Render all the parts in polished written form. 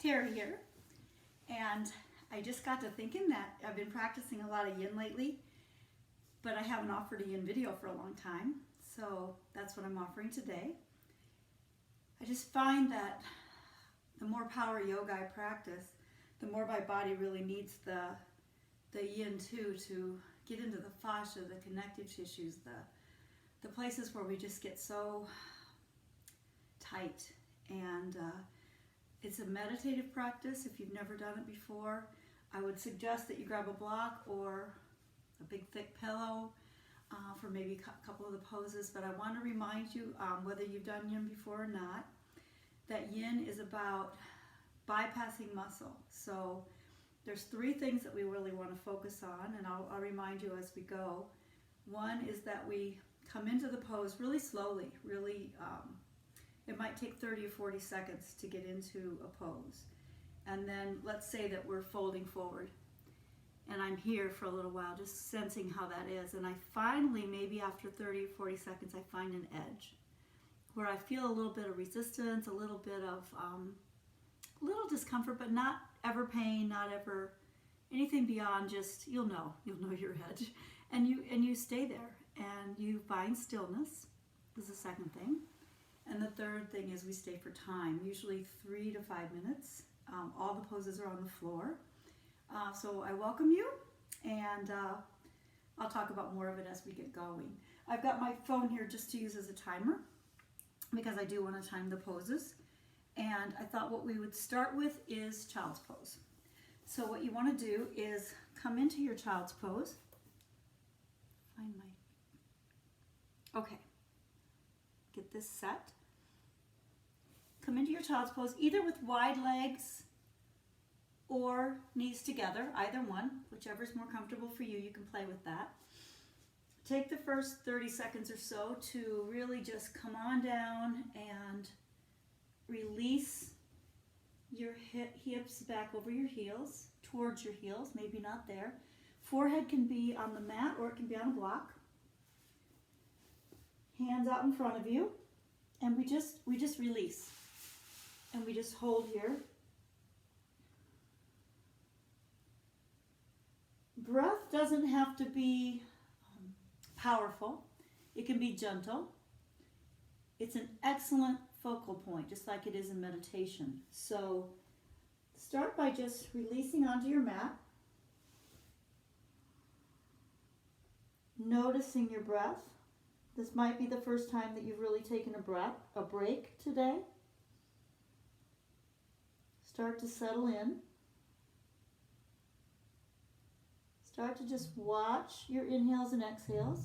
Tara here, and I just got to thinking that I've been practicing a lot of yin lately, but I haven't offered a yin video for a long time, so that's what I'm offering today. I just find that the more power yoga I practice, the more my body really needs the yin too, to get into the fascia, the connective tissues, the places where we just get so tight. And it's a meditative practice. If you've never done it before, I would suggest that you grab a block or a big thick pillow for maybe a couple of the poses. But I want to remind you, whether you've done yin before or not, that yin is about bypassing muscle. So there's three things that we really want to focus on, and I'll remind you as we go. One is that we come into the pose really slowly, it might take 30 or 40 seconds to get into a pose. And then let's say that we're folding forward and I'm here for a little while just sensing how that is, and I finally, maybe after 30 or 40 seconds, I find an edge where I feel a little bit of resistance, a little bit of little discomfort, but not ever pain, not ever anything beyond just, you'll know your edge, and you stay there and you find stillness. This is the second thing. And the third thing is we stay for time, usually 3 to 5 minutes. All the poses are on the floor. So I welcome you, and I'll talk about more of it as we get going. I've got my phone here just to use as a timer because I do want to time the poses. And I thought what we would start with is child's pose. So what you want to do is come into your child's pose. Okay. Get this set. Come into your child's pose either with wide legs or knees together, either one, whichever is more comfortable for you. You can play with that. Take the first 30 seconds or so to really just come on down and release your hips back over your heels, towards your heels, maybe not there. Forehead can be on the mat or it can be on a block. Hands out in front of you, and we just release, and we just hold here. Breath doesn't have to be powerful. It can be gentle. It's an excellent focal point, just like it is in meditation. So start by just releasing onto your mat, noticing your breath. This might be the first time that you've really taken a break today. Start to settle in. Start to just watch your inhales and exhales.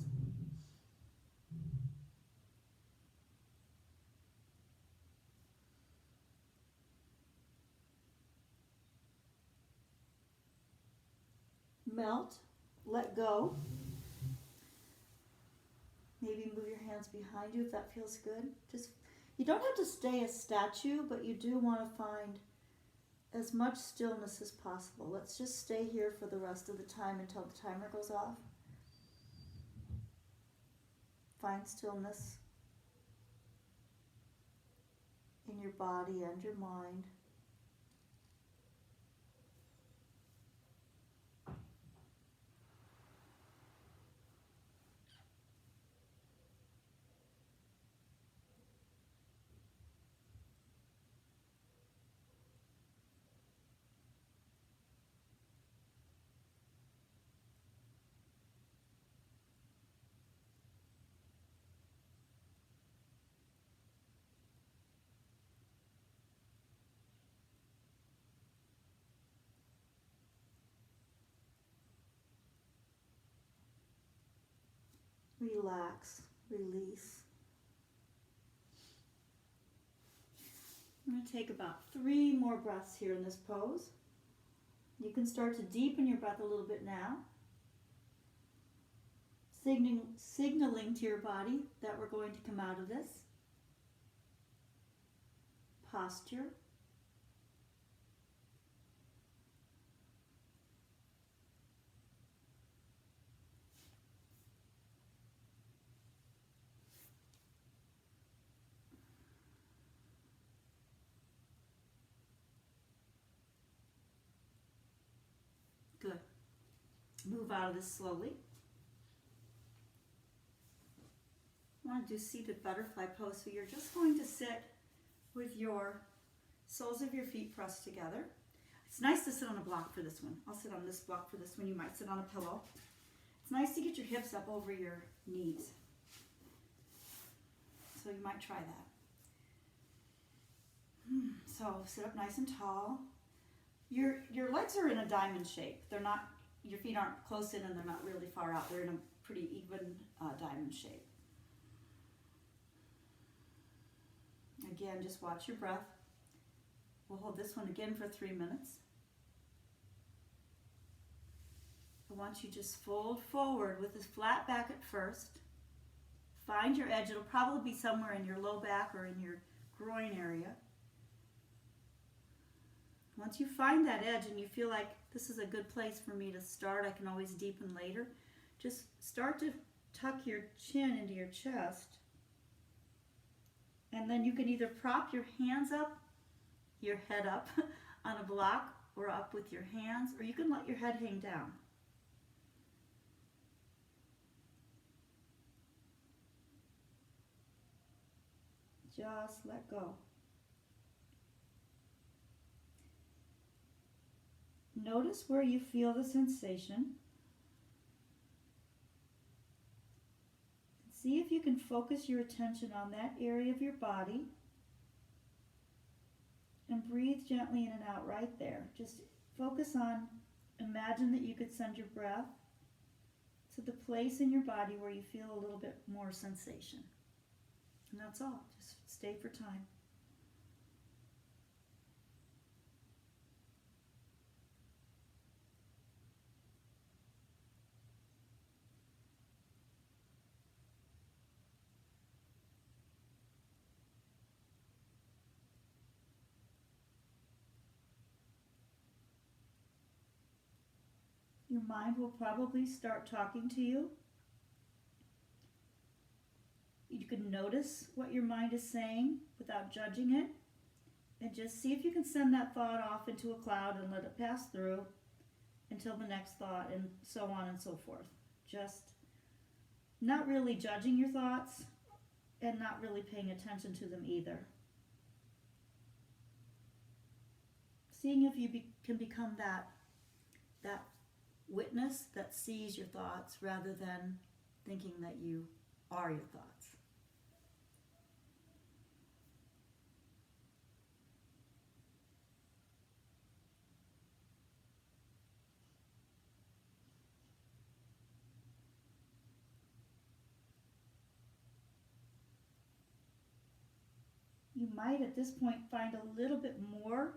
Melt, let go. Maybe move your hands behind you if that feels good. You don't have to stay a statue, but you do want to find as much stillness as possible. Let's just stay here for the rest of the time until the timer goes off. Find stillness in your body and your mind. Relax, release. I'm going to take about 3 more breaths here in this pose. You can start to deepen your breath a little bit now, signaling to your body that we're going to come out of this. Posture. Move out of this slowly. I want to do seated butterfly pose. So you're just going to sit with your soles of your feet pressed together. It's nice to sit on a block for this one. I'll sit on this block for this one. You might sit on a pillow. It's nice to get your hips up over your knees. So you might try that. So sit up nice and tall. Your legs are in a diamond shape. They're not, your feet aren't close in and they're not really far out. They're in a pretty even diamond shape. Again, just watch your breath. We'll hold this one again for 3 minutes. I want you just fold forward with this flat back at first. Find your edge. It'll probably be somewhere in your low back or in your groin area. Once you find that edge and you feel like this is a good place for me to start, I can always deepen later. Just start to tuck your chin into your chest. And then you can either prop your hands up, your head up on a block, or up with your hands, or you can let your head hang down. Just let go. Notice where you feel the sensation. See if you can focus your attention on that area of your body and breathe gently in and out right there. Just focus on, imagine that you could send your breath to the place in your body where you feel a little bit more sensation. And that's all. Just stay for time. Your mind will probably start talking to you. You can notice what your mind is saying without judging it, and just see if you can send that thought off into a cloud and let it pass through until the next thought, and so on and so forth. Just not really judging your thoughts and not really paying attention to them either. Seeing if you can become that witness that sees your thoughts rather than thinking that you are your thoughts. You might at this point find a little bit more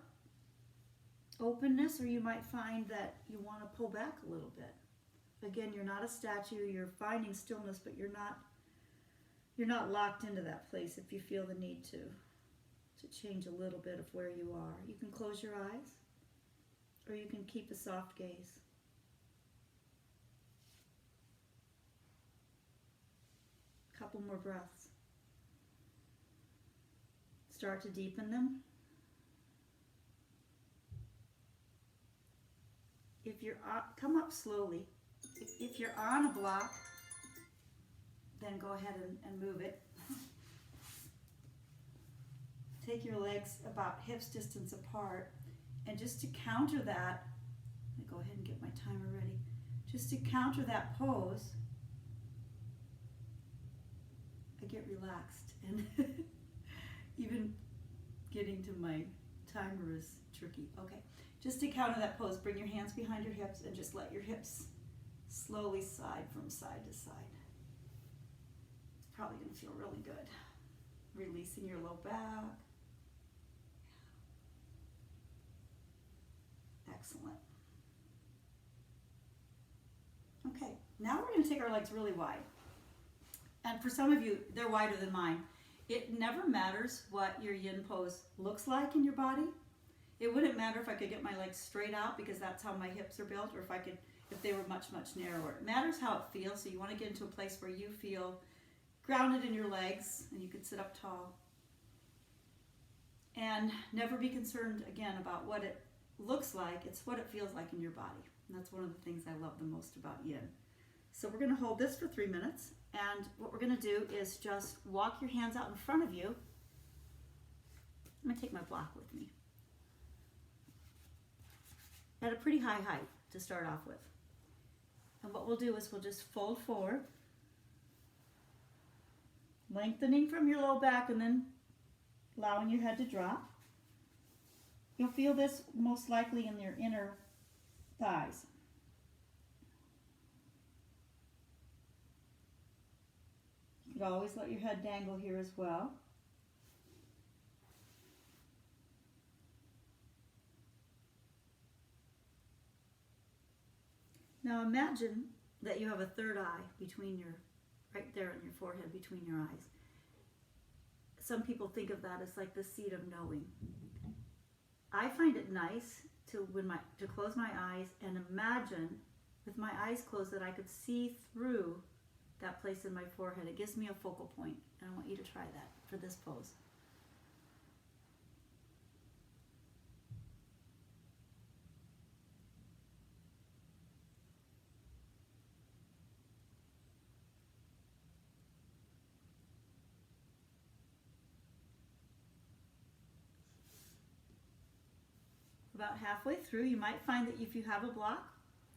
openness, or you might find that you want to pull back a little bit. Again, you're not a statue, you're finding stillness, but you're not locked into that place if you feel the need to change a little bit of where you are. You can close your eyes, or you can keep a soft gaze. A couple more breaths. Start to deepen them. If you're come up slowly. If you're on a block, then go ahead and move it. Take your legs about hips distance apart, and just to counter that, let me go ahead and get my timer ready. Just to counter that pose, I get relaxed, and even getting to my timer is tricky. Okay. Just to counter that pose, bring your hands behind your hips and just let your hips slowly slide from side to side. It's probably going to feel really good. Releasing your low back. Excellent. Okay, now we're going to take our legs really wide. And for some of you, they're wider than mine. It never matters what your yin pose looks like in your body. It wouldn't matter if I could get my legs straight out because that's how my hips are built, or if they were much, much narrower. It matters how it feels, so you want to get into a place where you feel grounded in your legs and you can sit up tall. And never be concerned, again, about what it looks like. It's what it feels like in your body. And that's one of the things I love the most about yin. So we're going to hold this for 3 minutes. And what we're going to do is just walk your hands out in front of you. I'm going to take my block with me. At a pretty high height to start off with. And what we'll do is we'll just fold forward, lengthening from your low back and then allowing your head to drop. You'll feel this most likely in your inner thighs. You could always let your head dangle here as well. Now imagine that you have a third eye between your, right there in your forehead, between your eyes. Some people think of that as like the seat of knowing. I find it nice to close my eyes and imagine with my eyes closed that I could see through that place in my forehead. It gives me a focal point, and I want you to try that for this pose. About halfway through, you might find that if you have a block,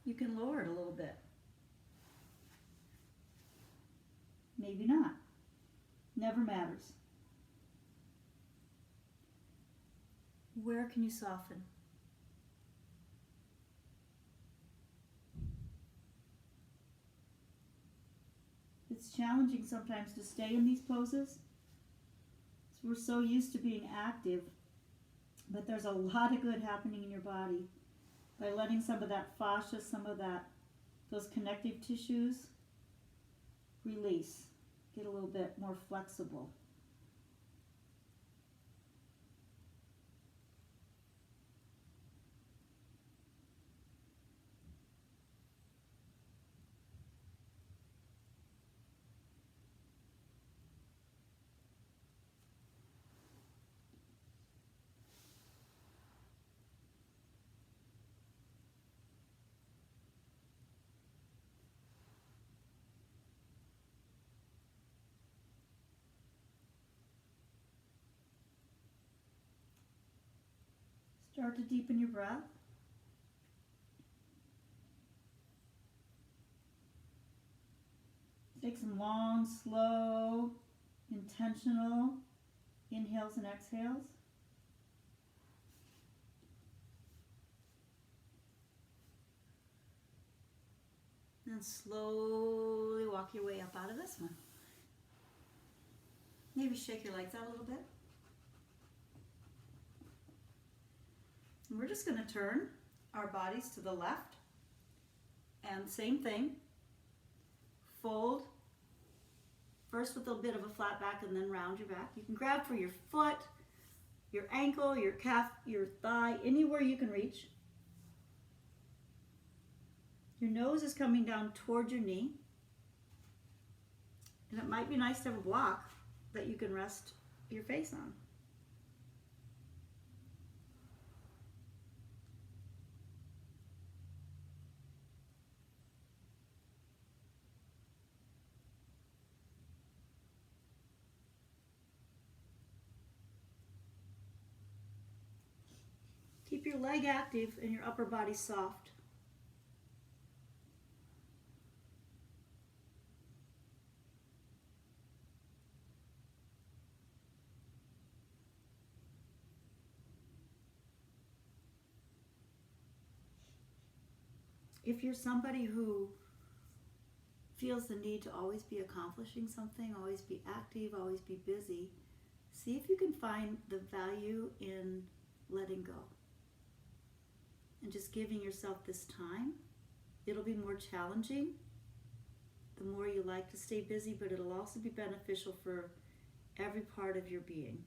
you can lower it a little bit. Maybe not. Never matters. Where can you soften? It's challenging sometimes to stay in these poses. We're so used to being active, but there's a lot of good happening in your body by letting some of that fascia, those connective tissues release, get a little bit more flexible. Start to deepen your breath. Take some long, slow, intentional inhales and exhales. And slowly walk your way up out of this one. Maybe shake your legs out a little bit. And we're just going to turn our bodies to the left. And same thing. Fold. First with a bit of a flat back and then round your back. You can grab for your foot, your ankle, your calf, your thigh, anywhere you can reach. Your nose is coming down toward your knee. And it might be nice to have a block that you can rest your face on. Keep your leg active and your upper body soft. If you're somebody who feels the need to always be accomplishing something, always be active, always be busy, see if you can find the value in letting go. And just giving yourself this time. It'll be more challenging the more you like to stay busy, but it'll also be beneficial for every part of your being.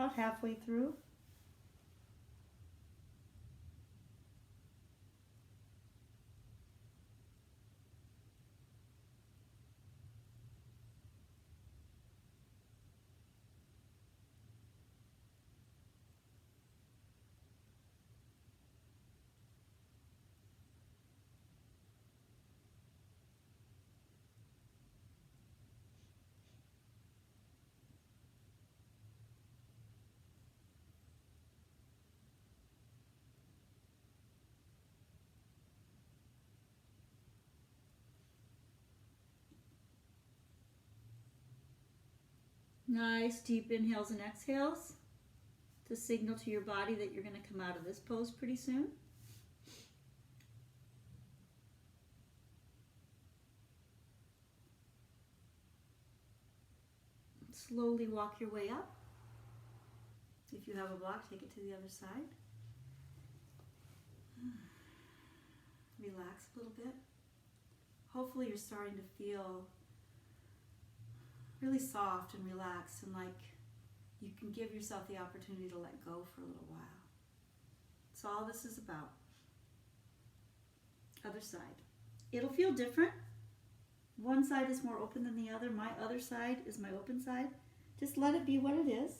About halfway through. Nice deep inhales and exhales to signal to your body that you're going to come out of this pose pretty soon. Slowly walk your way up. If you have a block, take it to the other side. Relax a little bit. Hopefully you're starting to feel really soft and relaxed, and like you can give yourself the opportunity to let go for a little while. That's all this is about. Other side. It'll feel different. One side is more open than the other. My other side is my open side. Just let it be what it is.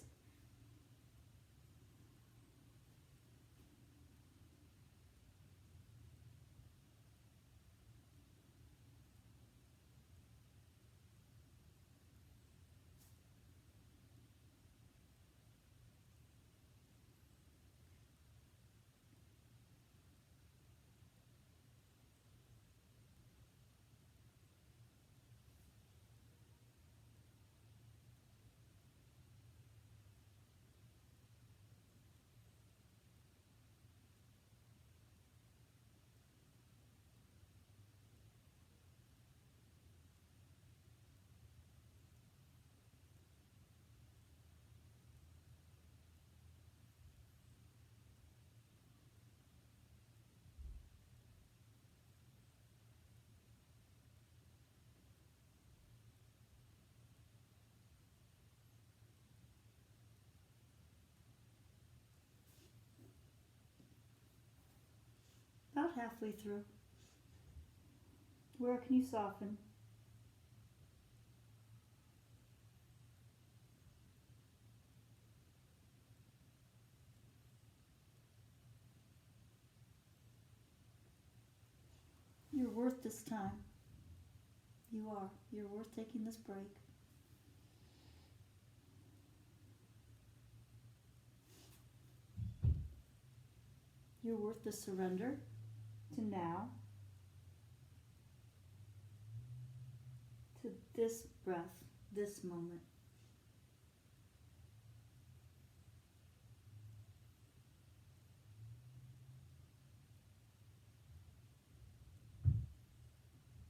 About halfway through. Where can you soften? You're worth this time. You are. You're worth taking this break. You're worth the surrender to now, to this breath, this moment.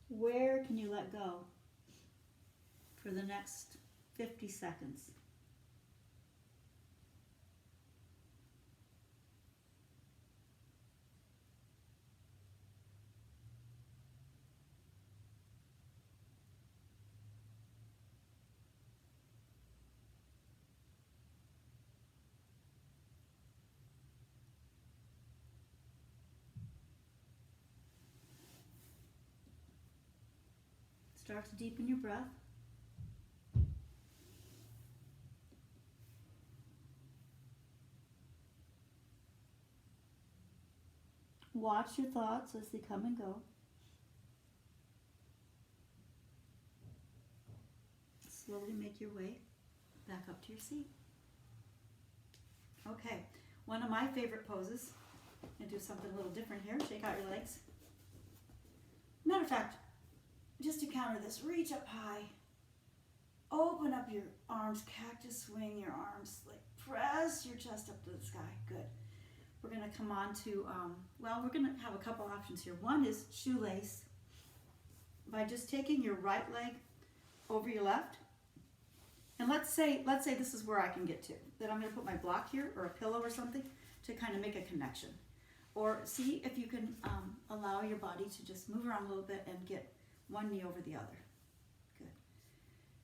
Where can you let go for the next 50 seconds? Start to deepen your breath. Watch your thoughts as they come and go. Slowly make your way back up to your seat. Okay, one of my favorite poses, and do something a little different here. Shake out your legs. Matter of fact, just to counter this, reach up high. Open up your arms, cactus swing your arms, like press your chest up to the sky. Good. We're going to come on to, we're going to have a couple options here. One is shoelace. By just taking your right leg over your left, and let's say this is where I can get to. That I'm going to put my block here or a pillow or something to kind of make a connection. Or see if you can allow your body to just move around a little bit and get one knee over the other. Good.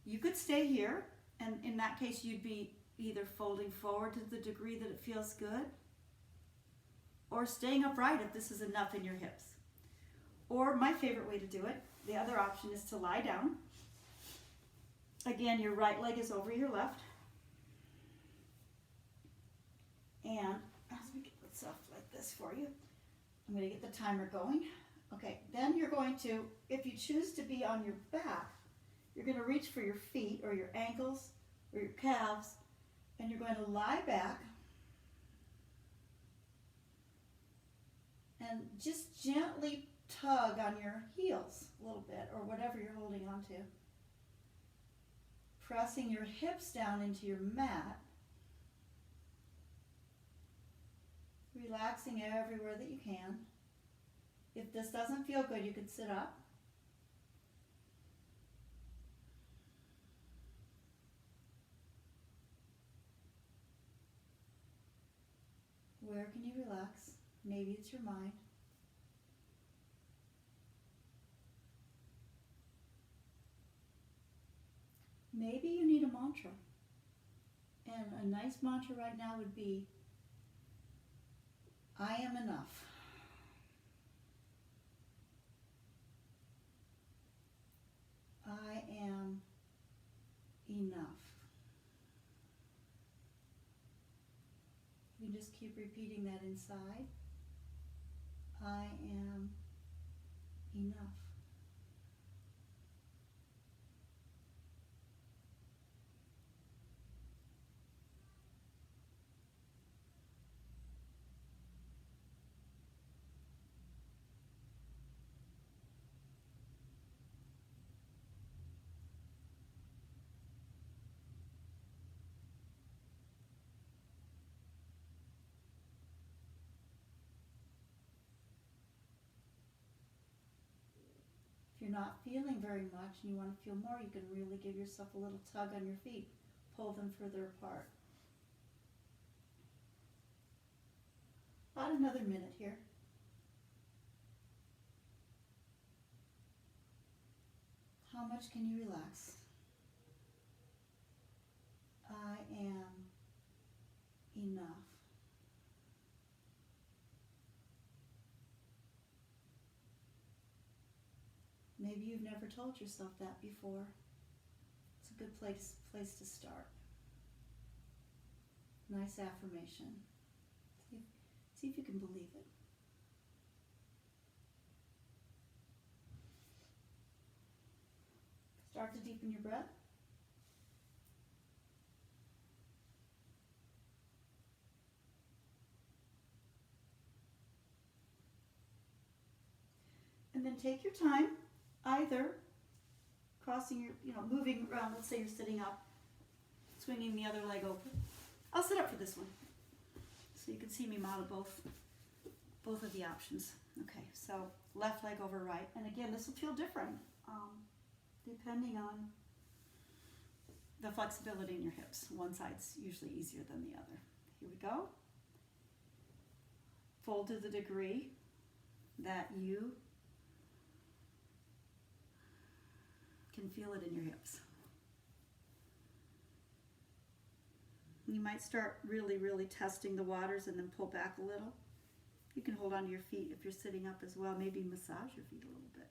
You could stay here, and in that case you'd be either folding forward to the degree that it feels good, or staying upright if this is enough in your hips. Or my favorite way to do it, the other option, is to lie down. Again, your right leg is over your left. And as we get this off like this for you, I'm going to get the timer going. Okay, then you're going to, if you choose to be on your back, you're going to reach for your feet or your ankles or your calves, and you're going to lie back and just gently tug on your heels a little bit, or whatever you're holding on to. Pressing your hips down into your mat. Relaxing everywhere that you can. If this doesn't feel good, you can sit up. Where can you relax? Maybe it's your mind. Maybe you need a mantra. And a nice mantra right now would be, I am enough. I am enough. You can just keep repeating that inside. I am enough. If you're not feeling very much and you want to feel more, you can really give yourself a little tug on your feet. Pull them further apart. About another minute here. How much can you relax? I am enough. Maybe you've never told yourself that before. It's a good place to start. Nice affirmation. See if you can believe it. Start to deepen your breath. And then take your time, either crossing your, moving around. Let's say you're sitting up, swinging the other leg over. I'll sit up for this one, so you can see me model both of the options. Okay, so left leg over right, and again, this will feel different depending on the flexibility in your hips. One side's usually easier than the other. Here we go. Fold to the degree that you can feel it in your hips. You might start really, really testing the waters and then pull back a little. You can hold on to your feet if you're sitting up as well. Maybe massage your feet a little bit.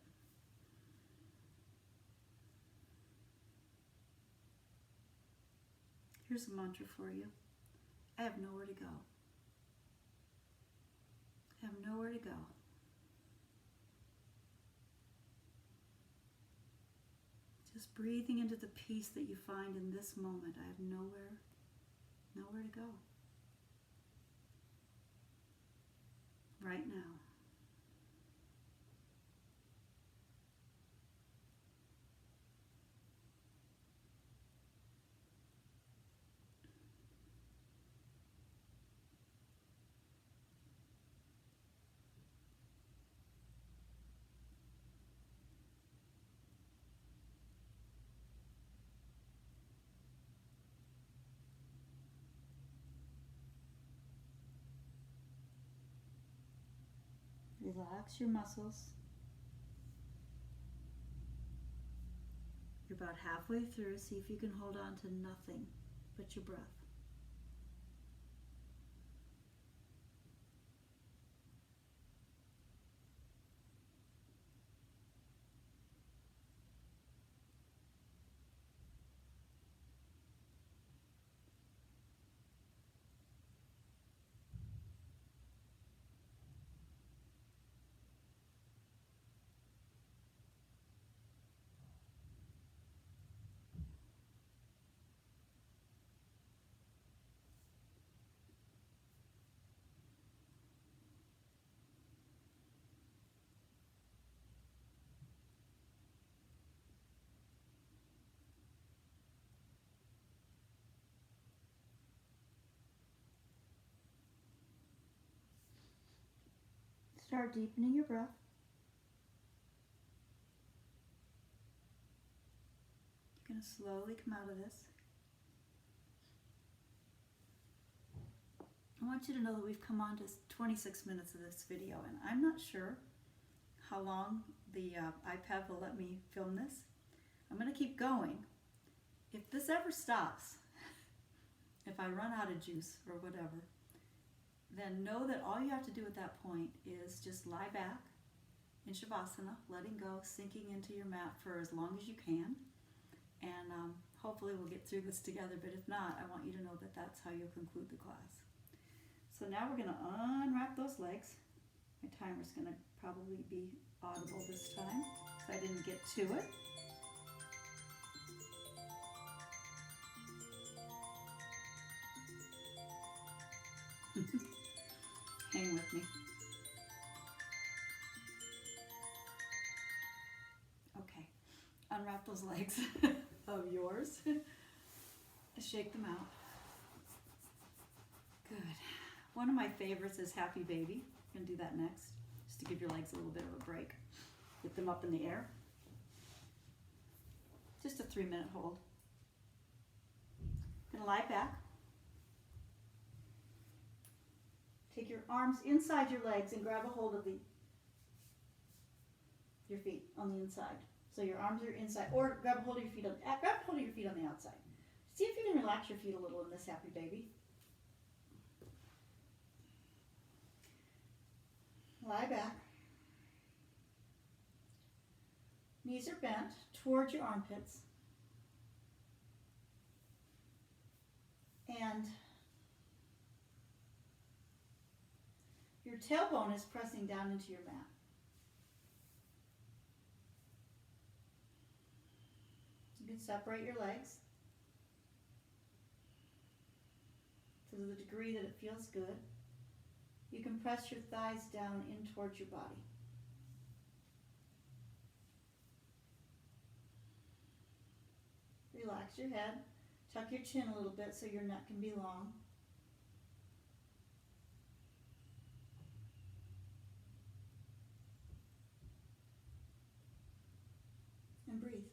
Here's a mantra for you. I have nowhere to go. I have nowhere to go. Just breathing into the peace that you find in this moment. I have nowhere to go. Right now. Relax your muscles. You're about halfway through. See if you can hold on to nothing but your breath. Start deepening your breath. You're going to slowly come out of this. I want you to know that we've come on to 26 minutes of this video, and I'm not sure how long the iPad will let me film this. I'm going to keep going. If this ever stops, if I run out of juice or whatever, then know that all you have to do at that point is just lie back in Shavasana, letting go, sinking into your mat for as long as you can, and hopefully we'll get through this together, but if not, I want you to know that that's how you'll conclude the class. So now we're going to unwrap those legs. My timer's going to probably be audible this time, so I didn't get to it. Hang with me. Okay, unwrap those legs of yours. Shake them out. Good. One of my favorites is Happy Baby. I'm going to do that next, just to give your legs a little bit of a break. Get them up in the air. Just a 3-minute hold. Going to lie back. Take your arms inside your legs and grab a hold of your feet on the inside. So your arms are inside, or grab a hold of your feet on the outside. See if you can relax your feet a little in this Happy Baby. Lie back. Knees are bent towards your armpits. And your tailbone is pressing down into your mat. You can separate your legs to the degree that it feels good. You can press your thighs down in towards your body. Relax your head. Tuck your chin a little bit so your neck can be long. And breathe.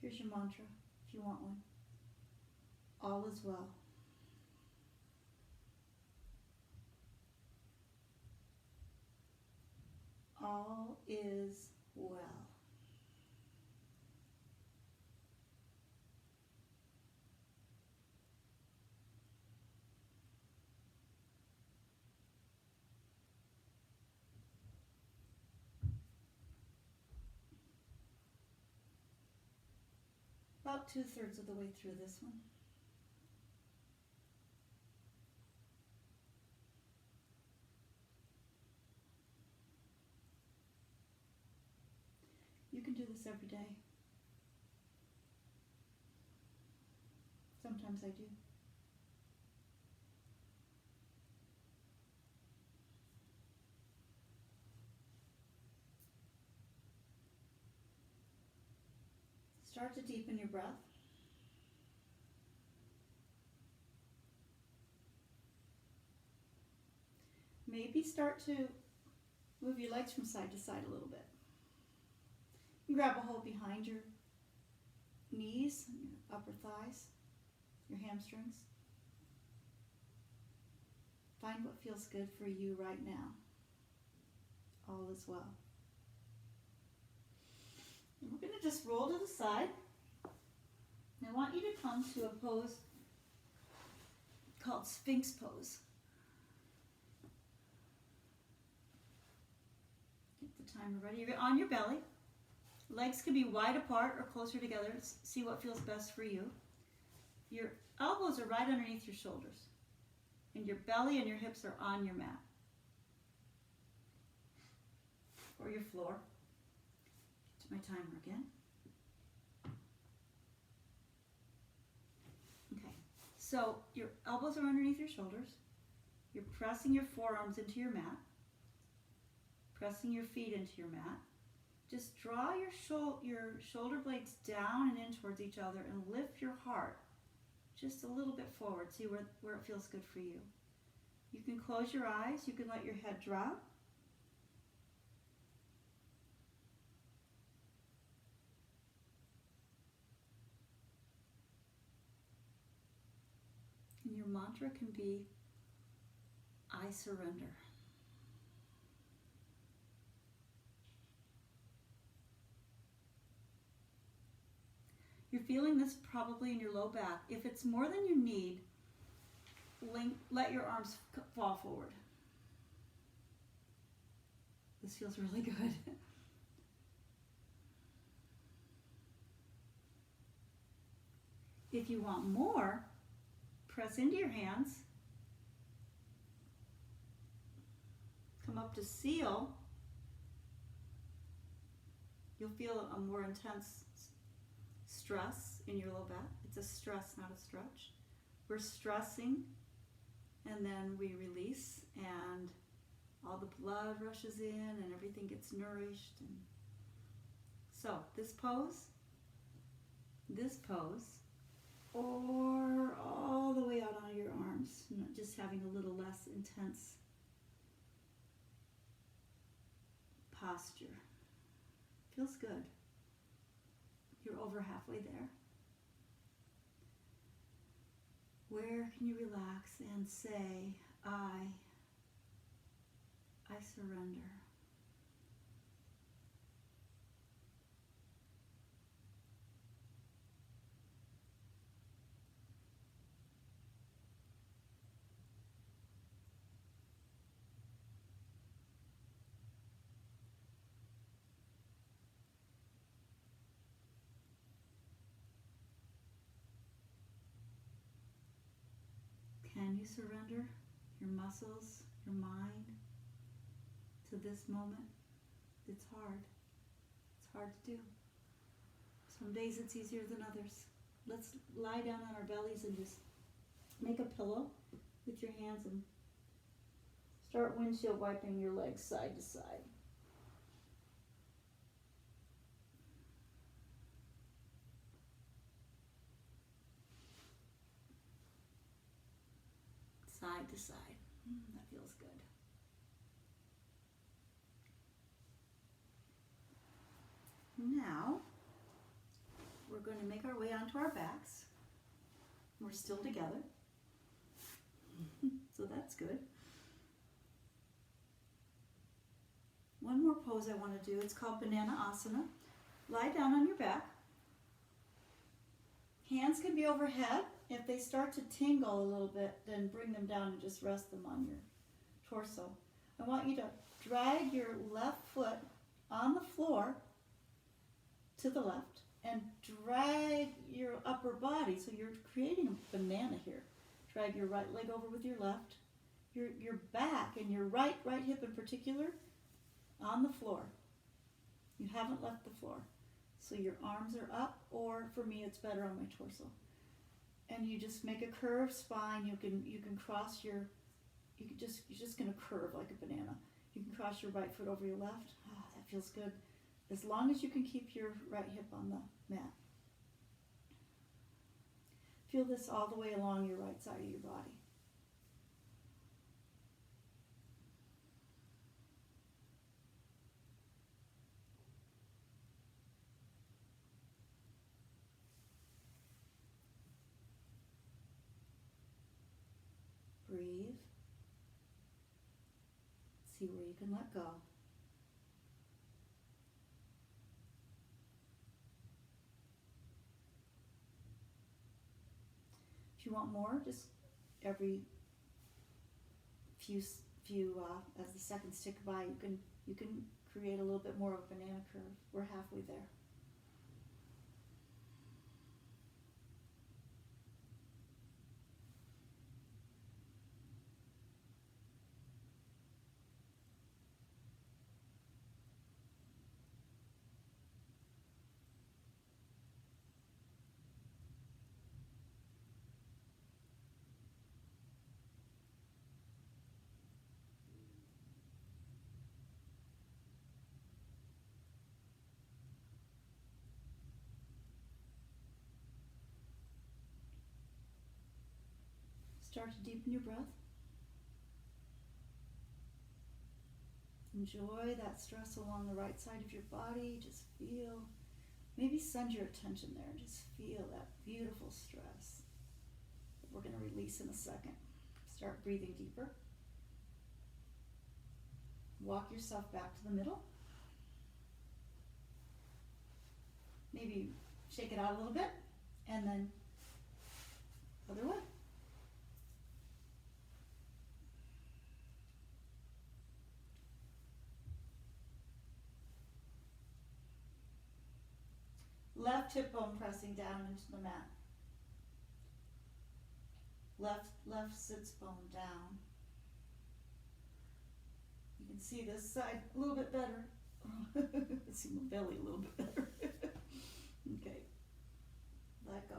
Here's your mantra, if you want one. All is well. All is well. About 2/3 of the way through this one. You can do this every day. Sometimes I do. Start to deepen your breath. Maybe start to move your legs from side to side a little bit. You grab a hold behind your knees, your upper thighs, your hamstrings. Find what feels good for you right now. All is well. And we're going to just roll to the side. And I want you to come to a pose called Sphinx Pose. Get the timer ready. You're on your belly. Legs can be wide apart or closer together. See what feels best for you. Your elbows are right underneath your shoulders. And your belly and your hips are on your mat. Or your floor. My timer again. Okay, so your elbows are underneath your shoulders. You're pressing your forearms into your mat, pressing your feet into your mat, just draw your shoulder blades down and in towards each other and lift your heart just a little bit forward. See where it feels good for you. You can close your eyes. You can let your head drop. And your mantra can be, I surrender. You're feeling this probably in your low back. If it's more than you need, let your arms fall forward. This feels really good. If you want more, press into your hands. Come up to seal. You'll feel a more intense stress in your low back. It's a stress, not a stretch. We're stressing, and then we release, and all the blood rushes in, and everything gets nourished. And so this pose, or all the way out on your arms, just having a little less intense posture. Feels good. You're over halfway there. Where can you relax and say, I surrender. Can you surrender your muscles, your mind to this moment? It's hard. It's hard to do. Some days it's easier than others. Let's lie down on our bellies and just make a pillow with your hands and start windshield wiping your legs side to side. Side to side. That feels good. Now, we're going to make our way onto our backs. We're still together. So that's good. One more pose I want to do. It's called Banana Asana. Lie down on your back. Hands can be overhead. If they start to tingle a little bit, then bring them down and just rest them on your torso. I want you to drag your left foot on the floor to the left and drag your upper body. So you're creating a banana here. Drag your right leg over with your left. Your back and your right hip in particular on the floor. You haven't left the floor. So your arms are up, or for me it's better on my torso. And you just make a curved spine. You can cross you're just gonna curve like a banana. You can cross your right foot over your left. Oh, that feels good. As long as you can keep your right hip on the mat. Feel this all the way along your right side of your body. Breathe. See where you can let go. If you want more, just every few as the seconds tick by, you can create a little bit more of a banana curve. We're halfway there. Start to deepen your breath. Enjoy that stress along the right side of your body. Just feel, maybe send your attention there. Just feel that beautiful stress that we're going to release in a second. Start breathing deeper. Walk yourself back to the middle. Maybe shake it out a little bit, and then other way. Left hip bone pressing down into the mat. Left sits bone down. You can see this side a little bit better. See my belly a little bit better. Okay. Let go.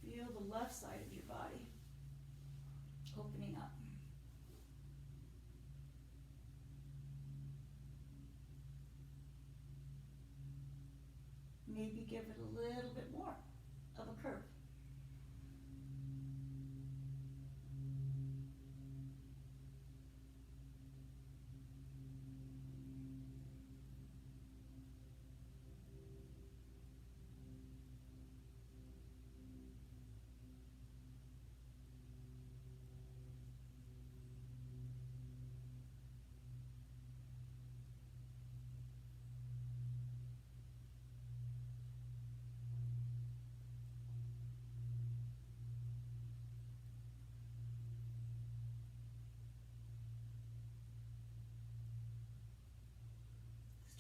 Feel the left side of your body opening up. Maybe give it a little bit more of a curve.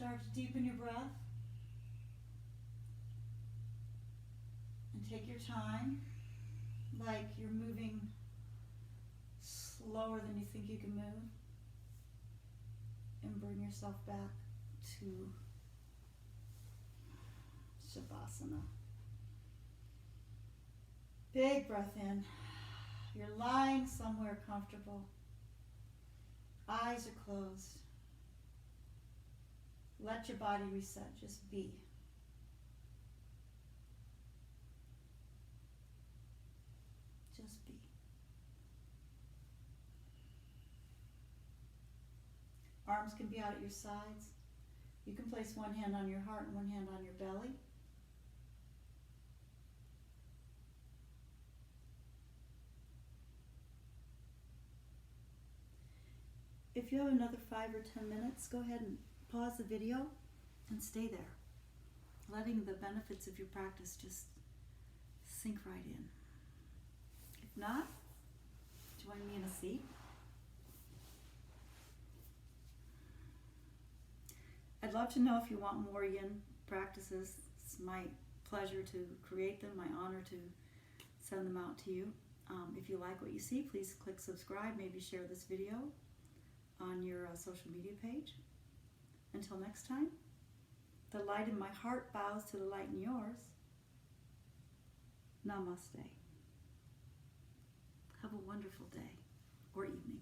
Start to deepen your breath. And take your time, like you're moving slower than you think you can move. And bring yourself back to Shavasana. Big breath in. You're lying somewhere comfortable. Eyes are closed. Let your body reset. Just be. Just be. Arms can be out at your sides. You can place one hand on your heart and one hand on your belly. If you have another 5 or 10 minutes, go ahead and pause the video and stay there, letting the benefits of your practice just sink right in. If not, join me in a seat. I'd love to know if you want more yin practices. It's my pleasure to create them, my honor to send them out to you. If you like what you see, please click subscribe, maybe share this video on your social media page. Until next time, the light in my heart bows to the light in yours. Namaste. Have a wonderful day or evening.